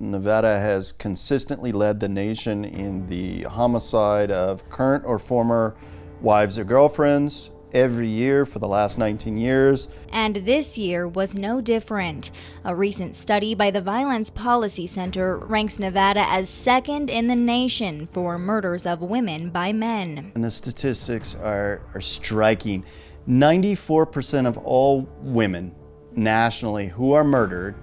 Nevada has consistently led the nation in the homicide of current or former wives or girlfriends every year for the last 19 years. And this year was no different. A recent study by the Violence Policy Center ranks Nevada as second in the nation for murders of women by men. And the statistics are striking. 94% of all women nationally who are murdered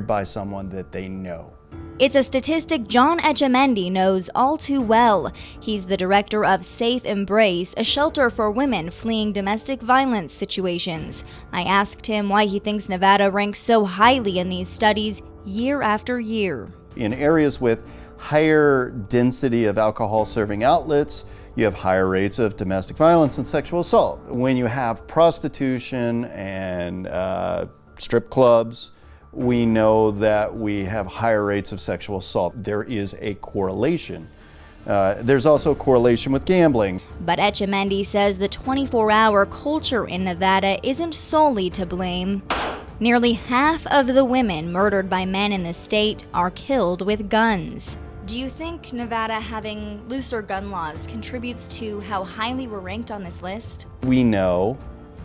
by someone that they know. It's a statistic John Etchemendy knows all too well. He's the director of Safe Embrace, a shelter for women fleeing domestic violence situations. I asked him why he thinks Nevada ranks so highly in these studies year after year. In areas with higher density of alcohol serving outlets, you have higher rates of domestic violence and sexual assault. When you have prostitution and strip clubs, we know that we have higher rates of sexual assault. There is a correlation. There's also a correlation with gambling. But Etchemendy says the 24-hour culture in Nevada isn't solely to blame. Nearly half of the women murdered by men in the state are killed with guns. Do you think Nevada having looser gun laws contributes to how highly we're ranked on this list? We know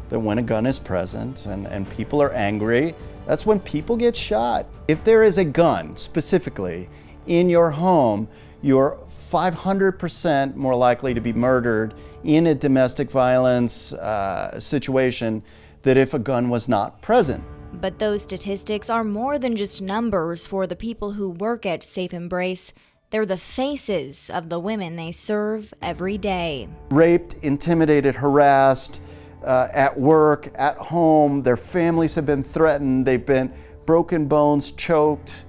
that when a gun is present and people are angry, that's when people get shot. If there is a gun specifically in your home, you're 500% more likely to be murdered in a domestic violence situation than if a gun was not present. But those statistics are more than just numbers for the people who work at Safe Embrace. They're the faces of the women they serve every day. Raped, intimidated, harassed, at work, at home, their families have been threatened, they've been broken bones, choked.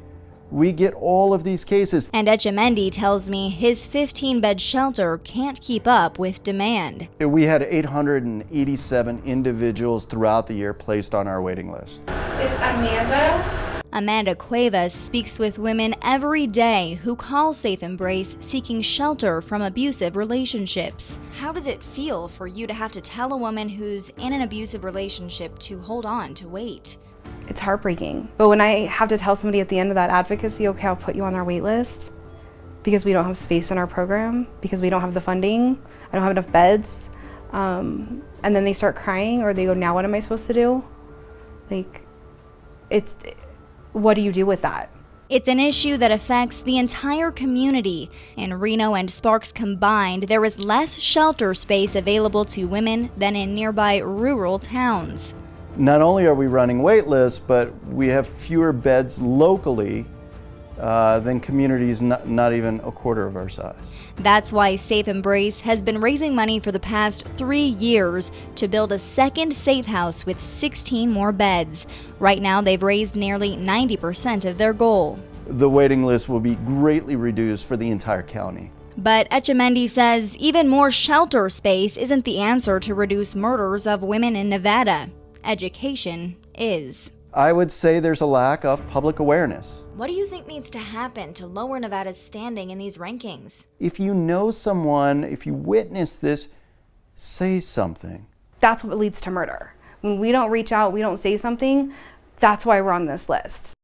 We get all of these cases. And Etchemendy tells me his 15-bed shelter can't keep up with demand. We had 887 individuals throughout the year placed on our waiting list. It's Amanda. Amanda Cuevas speaks with women every day who call Safe Embrace seeking shelter from abusive relationships. How does it feel for you to have to tell a woman who's in an abusive relationship to hold on, to wait? It's heartbreaking. But when I have to tell somebody at the end of that advocacy, okay, I'll put you on our wait list because we don't have space in our program, because we don't have the funding, I don't have enough beds, and then they start crying or they go, now what am I supposed to do? What do you do with that? It's an issue that affects the entire community. In Reno and Sparks combined, there is less shelter space available to women than in nearby rural towns. Not only are we running wait lists, but we have fewer beds locally than communities not even a quarter of our size. That's why Safe Embrace has been raising money for the past 3 years to build a second safe house with 16 more beds. Right now, they've raised nearly 90% of their goal. The waiting list will be greatly reduced for the entire county. But Etchemendy says even more shelter space isn't the answer to reduce murders of women in Nevada. Education is. I would say there's a lack of public awareness. What do you think needs to happen to lower Nevada's standing in these rankings? If you know someone, if you witness this, say something. That's what leads to murder. When we don't reach out, we don't say something, that's why we're on this list.